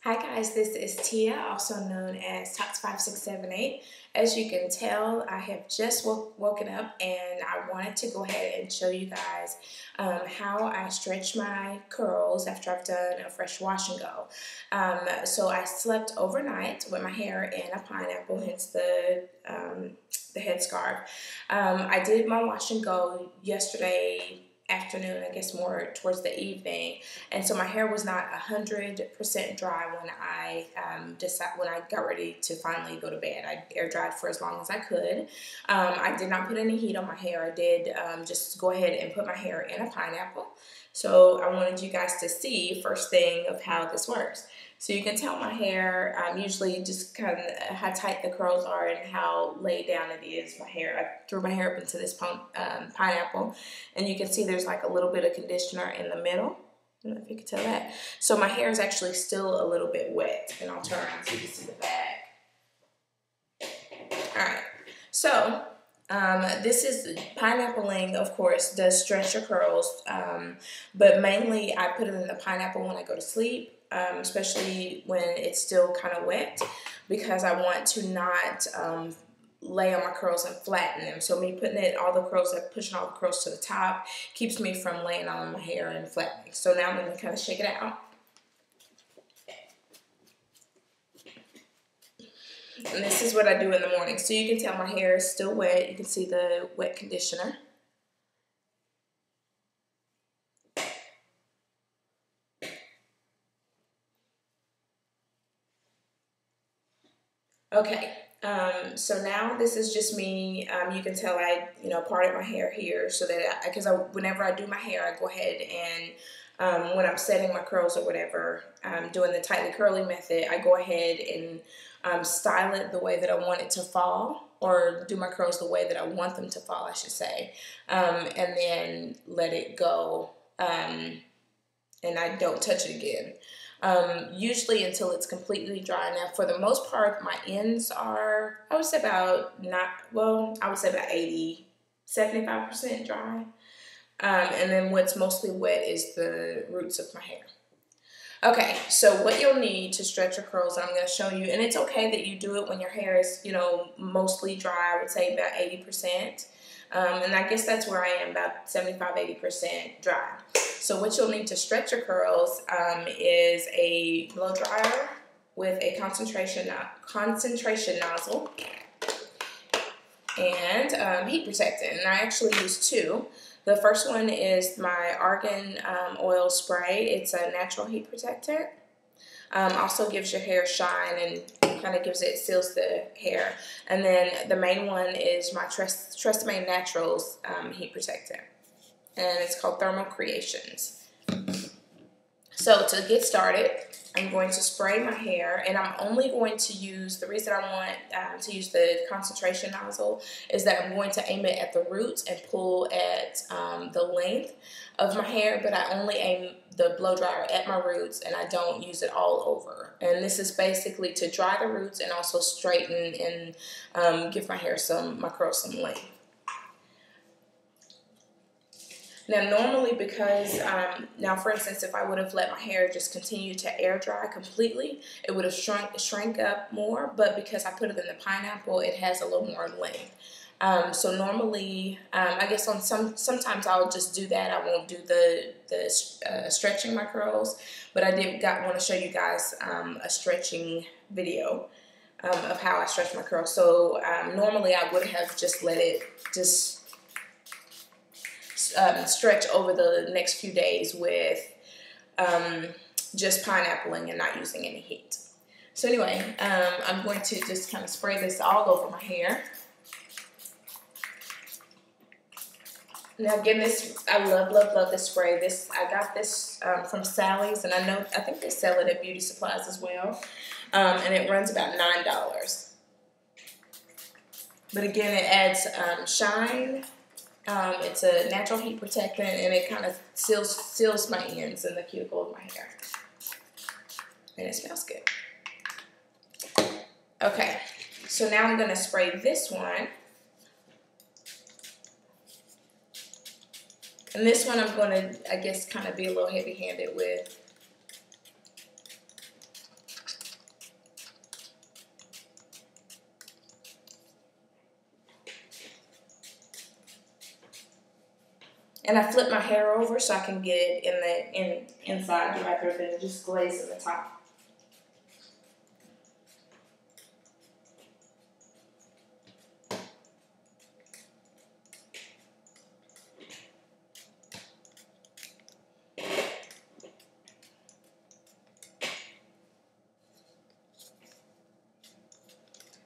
Hi guys, this is Tia, also known as Tots5678. As you can tell, I have just woken up and I wanted to go ahead and show you guys how I stretch my curls after I've done a fresh wash and go. So I slept overnight with my hair in a pineapple, hence the headscarf. I did my wash and go yesterday afternoon, I guess more towards the evening, and so my hair was not 100% dry when I when I got ready to finally go to bed. I air dried for as long as I could. I did not put any heat on my hair. I did just go ahead and put my hair in a pineapple. So I wanted you guys to see first thing of how this works. So you can tell my hair, usually just kind of how tight the curls are and how laid down it is. My hair, I threw my hair up into this pineapple, and you can see there's like a little bit of conditioner in the middle. I don't know if you can tell that. So my hair is actually still a little bit wet, and I'll turn around so you can see the back. All right, so this is pineappling, of course, does stretch your curls, but mainly I put it in the pineapple when I go to sleep. Especially when it's still kind of wet, because I want to not lay on my curls and flatten them. So me putting pushing all the curls to the top keeps me from laying on my hair and flattening. So now I'm going to kind of shake it out. And this is what I do in the morning. So you can tell my hair is still wet. You can see the wet conditioner. Okay, so now this is just me. You can tell I, parted my hair here so that whenever I do my hair, I go ahead and when I'm setting my curls or whatever, doing the tightly curly method, I go ahead and style it the way that I want it to fall, or do my curls the way that I want them to fall, I should say, and then let it go, and I don't touch it again. Usually until it's completely dry. Now, for the most part, my ends are, I would say about 80, 75% dry. And then what's mostly wet is the roots of my hair. Okay, so what you'll need to stretch your curls, and I'm going to show you, and it's okay that you do it when your hair is, mostly dry. I would say about 80%. And I guess that's where I am, about 75, 80% dry. So what you'll need to stretch your curls is a blow dryer with a concentration nozzle and heat protectant. And I actually use two. The first one is my argan oil spray. It's a natural heat protectant. Also gives your hair shine and kind of seals the hair. And then the main one is my Tresemme Naturals heat protectant, and it's called Thermal Creations. So to get started, I'm going to spray my hair, and I'm only going to use, the reason I want to use the concentration nozzle is that I'm going to aim it at the roots and pull at the length of my hair, but I only aim the blow dryer at my roots, and I don't use it all over. And this is basically to dry the roots and also straighten and give my curls some length. Now, normally, because, now for instance, if I would have let my hair just continue to air dry completely, it would have shrank up more, but because I put it in the pineapple, it has a little more length. So normally, I guess sometimes I'll just do that. I won't do the stretching my curls, but I want to show you guys a stretching video of how I stretch my curls. So normally I would have just let it stretch over the next few days with just pineappling and not using any heat. So anyway, I'm going to just kind of spray this all over my hair. Now again, I love this spray. I got this from Sally's, and I think they sell it at beauty supplies as well. And it runs about $9. But again, it adds shine. It's a natural heat protectant, and it kind of seals my ends and the cuticle of my hair. And it smells good. Okay, so now I'm going to spray this one. And this one I'm going to, I guess, kind of be a little heavy-handed with. And I flip my hair over so I can get it inside rather than just glaze in the top.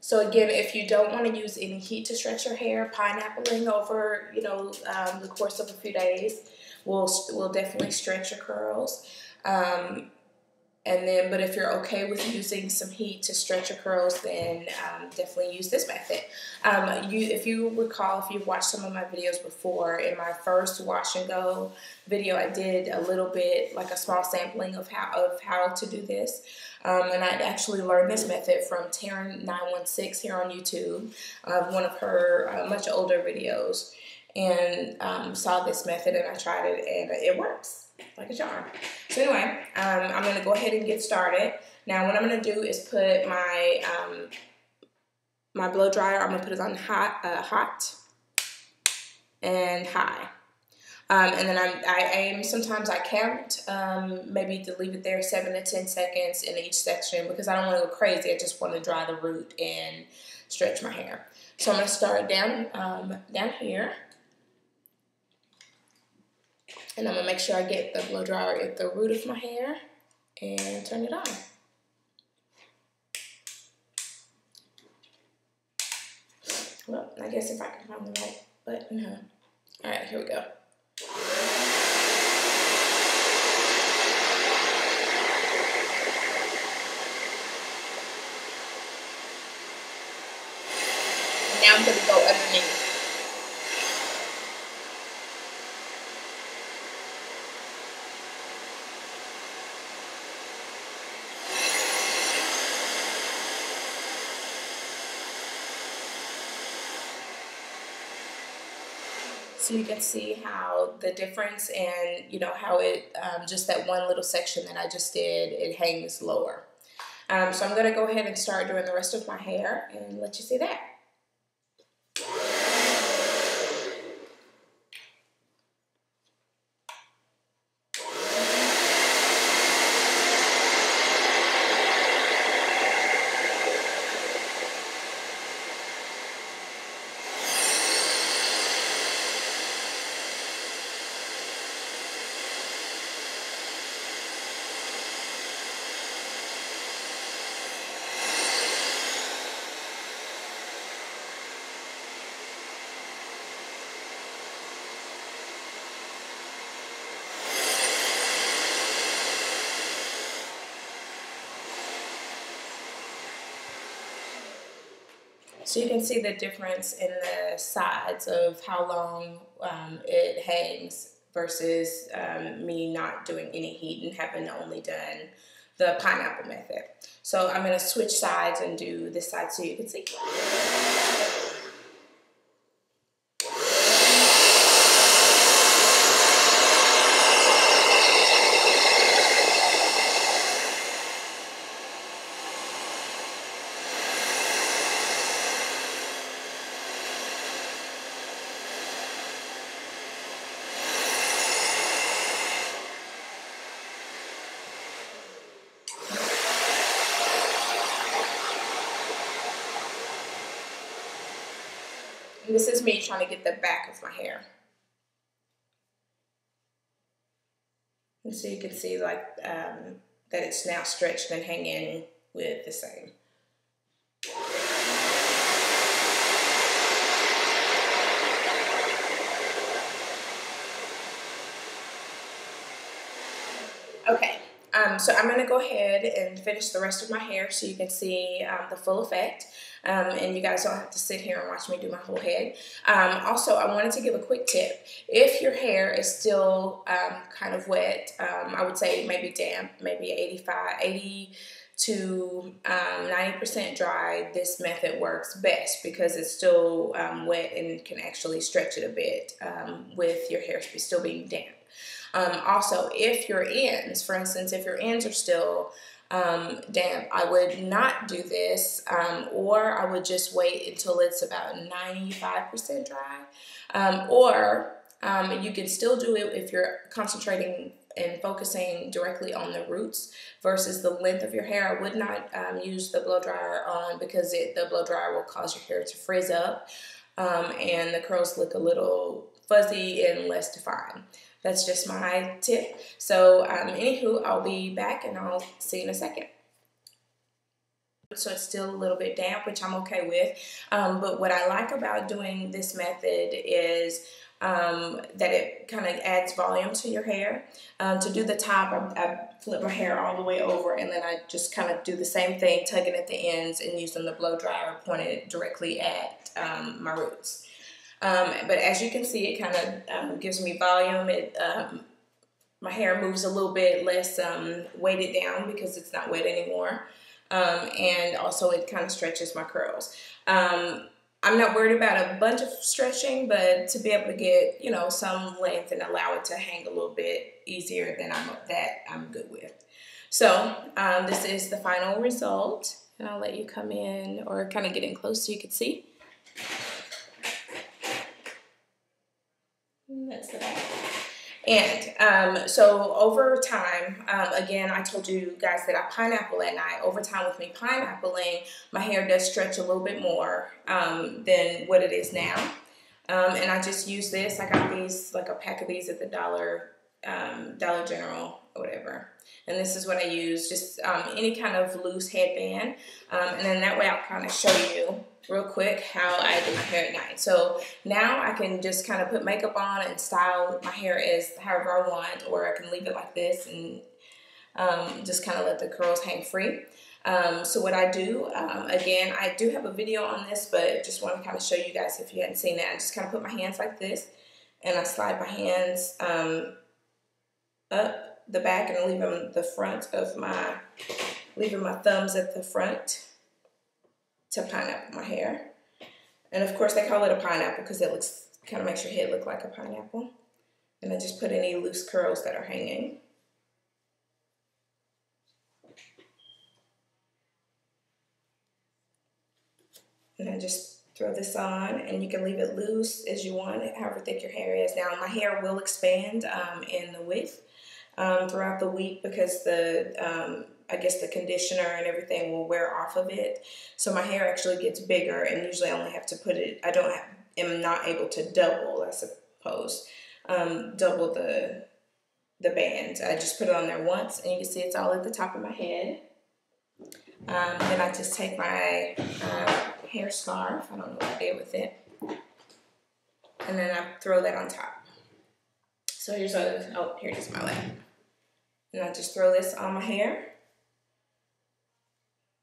So again, if you don't want to use any heat to stretch your hair, pineappling over, the course of a few days will definitely stretch your curls. But if you're okay with using some heat to stretch your curls, then definitely use this method. If you recall, if you've watched some of my videos before, in my first wash and go video, I did a little bit, like a small sampling of how to do this. And I actually learned this method from Taryn916 here on YouTube, one of her much older videos, and saw this method and I tried it and it works like a charm. So anyway, I'm going to go ahead and get started. Now what I'm going to do is put my my blow dryer, I'm going to put it on hot and high. And then I aim, sometimes I count, maybe to leave it there 7 to 10 seconds in each section because I don't want to go crazy. I just want to dry the root and stretch my hair. So I'm going to start down here. And I'm going to make sure I get the blow dryer at the root of my hair and turn it on. Well, I guess if I can find the right button, All right, here we go. Now I'm going to go underneath. So you can see how the difference and, how it, just that one little section that I just did, it hangs lower. So I'm going to go ahead and start doing the rest of my hair and let you see that. So you can see the difference in the sides of how long it hangs versus me not doing any heat and having only done the pineapple method. So I'm going to switch sides and do this side so you can see. And this is me trying to get the back of my hair. And so you can see that it's now stretched and hanging with the same. Okay, so I'm going to go ahead and finish the rest of my hair so you can see the full effect. And you guys don't have to sit here and watch me do my whole head. Also, I wanted to give a quick tip. If your hair is still kind of wet, I would say maybe damp, maybe 80 to 90% dry, this method works best because it's still wet and can actually stretch it a bit with your hair still being damp. Also, if your ends, for instance, if your ends are still damp, I would not do this, or I would just wait until it's about 95% dry, or You can still do it if you're concentrating and focusing directly on the roots versus the length of your hair. I would not use the blow dryer on because the blow dryer will cause your hair to frizz up and the curls look a little fuzzy and less defined. That's just my tip. So anywho, I'll be back and I'll see you in a second. So it's still a little bit damp, which I'm okay with. But what I like about doing this method is that it kind of adds volume to your hair. To do the top, I flip my hair all the way over and then I just kind of do the same thing, tugging at the ends and using the blow dryer pointed directly at my roots. But as you can see, it kind of gives me volume. My hair moves a little bit less weighted down because it's not wet anymore. And also it kind of stretches my curls. I'm not worried about a bunch of stretching, but to be able to get, you know, some length and allow it to hang a little bit easier than I'm good with. So this is the final result, and I'll let you come in or kind of get in close so you can see. And that's the back. And so over time, again, I told you guys that I pineapple at night. Over time with me pineappling, my hair does stretch a little bit more than what it is now. And I just use this. I got these, like a pack of these at the Dollar General or whatever. And this is what I use, just any kind of loose headband. And then that way I'll kind of show you real quick how I do my hair at night. So now I can just kind of put makeup on and style my hair as however I want, or I can leave it like this and just kind of let the curls hang free. So what I do, again, I do have a video on this, but just want to kind of show you guys if you hadn't seen that. I just kind of put my hands like this and I slide my hands up the back and leave them the front of leaving my thumbs at the front to pineapple my hair. And of course they call it a pineapple because it kind of makes your head look like a pineapple. And I just put any loose curls that are hanging. And I just throw this on, and you can leave it loose as you want it, however thick your hair is. Now my hair will expand in the width throughout the week because I guess the conditioner and everything will wear off of it. So my hair actually gets bigger, and usually I only have to put it, am not able to double, I suppose, double the band. I just put it on there once, and you can see it's all at the top of my head. Then I just take my hair scarf, I don't know what I did with it, and then I throw that on top. So here's here it is, my lap. And I just throw this on my hair.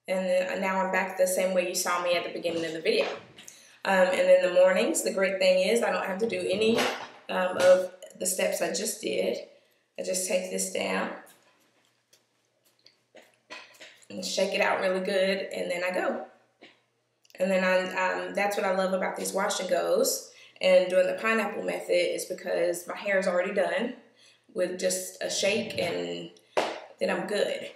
And then now I'm back the same way you saw me at the beginning of the video. And in the mornings, the great thing is I don't have to do any of the steps I just did. I just take this down and shake it out really good, and then I go. And then that's what I love about these wash and goes and doing the pineapple method is because my hair is already done with just a shake, and then I'm good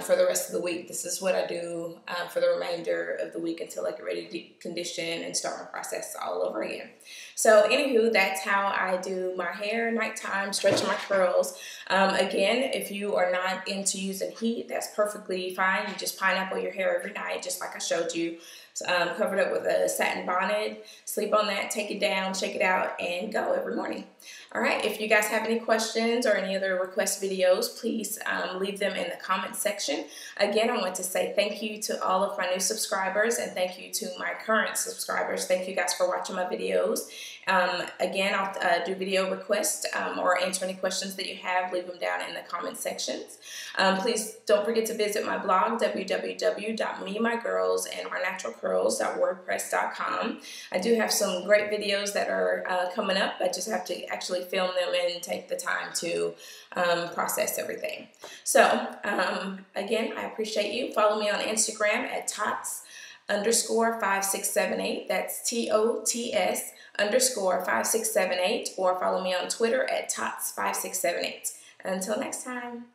for the rest of the week. This is what I do for the remainder of the week until I get ready to condition and start my process all over again. So anywho, that's how I do my hair nighttime, stretching my curls. Again, if you are not into using heat, that's perfectly fine. You just pineapple your hair every night, just like I showed you. Covered up with a satin bonnet, sleep on that, take it down, shake it out, and go every morning. All right, if you guys have any questions or any other request videos, please leave them in the comments section. Again, I want to say thank you to all of my new subscribers, and thank you to my current subscribers. Thank you guys for watching my videos. Again, I'll do video requests or answer any questions that you have. Leave them down in the comment sections. Please don't forget to visit my blog, www.memygirlsandournaturalcurls.wordpress.com. I do have some great videos that are coming up. I just have to actually film them and take the time to process everything. So again, I appreciate you. Follow me on Instagram at tots_5678. That's TOTS_5678, or follow me on Twitter at tots5678. Until next time.